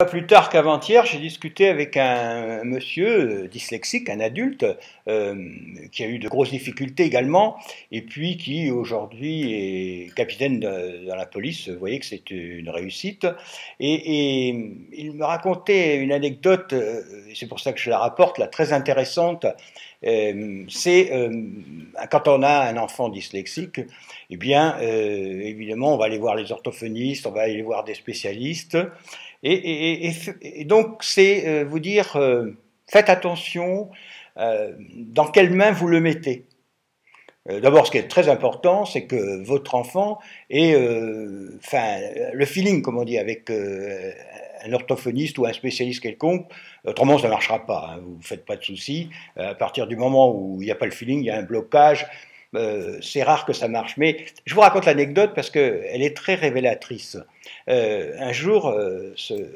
Pas plus tard qu'avant-hier, j'ai discuté avec un monsieur dyslexique, un adulte, qui a eu de grosses difficultés également, et puis qui aujourd'hui est capitaine dans la police. Vous voyez que c'est une réussite. Et il me racontait une anecdote, et c'est pour ça que je la rapporte, là, très intéressante. C'est quand on a un enfant dyslexique, eh bien, évidemment, on va aller voir les orthophonistes, on va aller voir des spécialistes. Et donc, c'est vous dire, faites attention dans quelle main vous le mettez. D'abord, ce qui est très important, c'est que votre enfant ait le feeling, comme on dit, avec un orthophoniste ou un spécialiste quelconque. Autrement, ça ne marchera pas, hein, vous ne faites pas de soucis. À partir du moment où il n'y a pas le feeling, il y a un blocage. C'est rare que ça marche. Mais je vous raconte l'anecdote parce qu'elle est très révélatrice. Un jour,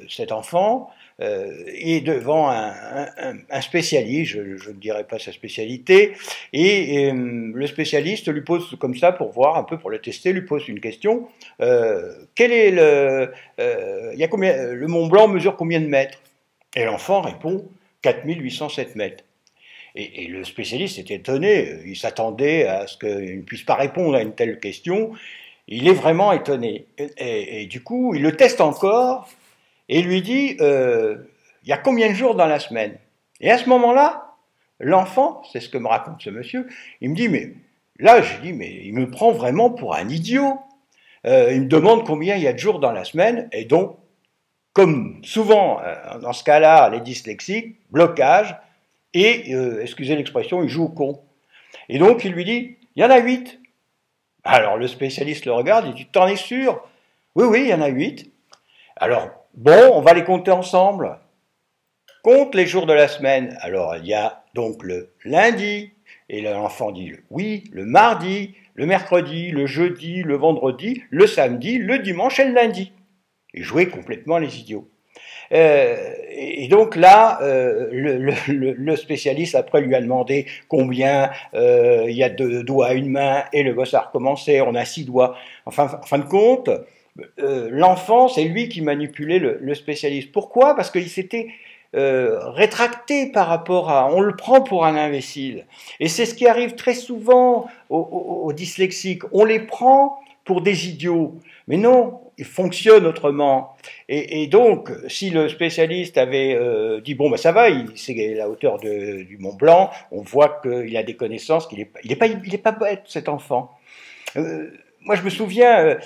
cet enfant est devant un spécialiste, je ne dirai pas sa spécialité, et le spécialiste lui pose comme ça, pour voir un peu, pour le tester, lui pose une question. Quel est il y a combien, le Mont Blanc mesure combien de mètres? Et l'enfant répond 4807 mètres. Et le spécialiste est étonné, il s'attendait à ce qu'il ne puisse pas répondre à une telle question, il est vraiment étonné. Et du coup, il le teste encore, et lui dit, il y a combien de jours dans la semaine? Et à ce moment-là, l'enfant, c'est ce que me raconte ce monsieur, il me dit, mais là, je dis, mais il me prend vraiment pour un idiot. Il me demande combien il y a de jours dans la semaine, et donc, comme souvent dans ce cas-là, les dyslexiques, blocage, et, excusez l'expression, il joue au con. Et donc, il lui dit, il y en a 8. Alors, le spécialiste le regarde, il dit, t'en es sûr? Oui, oui, il y en a 8. Alors, bon, on va les compter ensemble. Compte les jours de la semaine. Alors, il y a donc le lundi, et l'enfant dit oui, le mardi, le mercredi, le jeudi, le vendredi, le samedi, le dimanche et le lundi. Et jouer complètement les idiots. Et donc là, le spécialiste après lui a demandé combien il y a de doigts à une main, et le gosse a recommencé, on a 6 doigts. Enfin, en fin de compte, l'enfant, c'est lui qui manipulait le spécialiste. Pourquoi? Parce qu'il s'était rétracté par rapport à... On le prend pour un imbécile. Et c'est ce qui arrive très souvent aux dyslexiques. On les prend pour des idiots. Mais non, ils fonctionnent autrement. Et donc, si le spécialiste avait dit, bon, ben ça va, c'est la hauteur du Mont Blanc, on voit qu'il a des connaissances, qu'il est pas bête, cet enfant. Moi, je me souviens,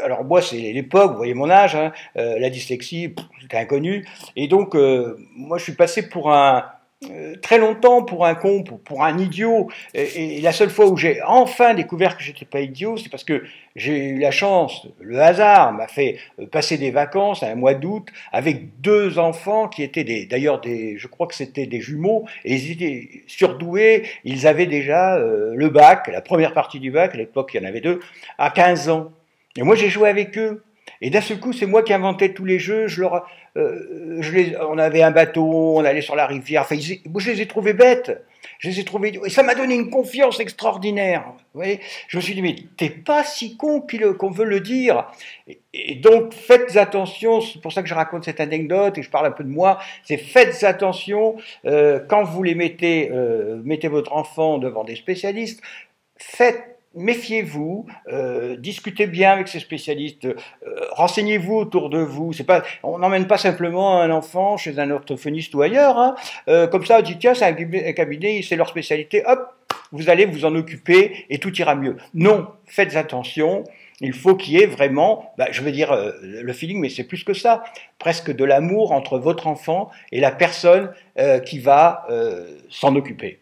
alors moi, c'est l'époque, vous voyez mon âge, hein, la dyslexie, c'était inconnu, et donc, moi, je suis passé pour très longtemps pour un con, pour un idiot, et la seule fois où j'ai enfin découvert que j'étais pas idiot, c'est parce que j'ai eu la chance, le hasard m'a fait passer des vacances à un mois d'août avec 2 enfants qui étaient d'ailleurs je crois que c'était des jumeaux, et ils étaient surdoués, ils avaient déjà le bac, la première partie du bac, à l'époque il y en avait 2, à 15 ans. Et moi j'ai joué avec eux. Et d'un seul coup, c'est moi qui inventais tous les jeux. On avait un bateau, on allait sur la rivière. Enfin, je les ai trouvés bêtes. Je les ai trouvés idiots. Et ça m'a donné une confiance extraordinaire. Vous voyez, je me suis dit, mais t'es pas si con qu'on veut le dire. Et donc, faites attention. C'est pour ça que je raconte cette anecdote et je parle un peu de moi. C'est faites attention quand vous mettez votre enfant devant des spécialistes. Méfiez-vous, discutez bien avec ces spécialistes, renseignez-vous autour de vous. C'est pas, on n'emmène pas simplement un enfant chez un orthophoniste ou ailleurs, hein, comme ça on dit tiens c'est un cabinet, c'est leur spécialité, hop, vous allez vous en occuper et tout ira mieux. Non, faites attention. Il faut qu'il y ait vraiment, je veux dire, le feeling, mais c'est plus que ça, presque de l'amour entre votre enfant et la personne qui va s'en occuper.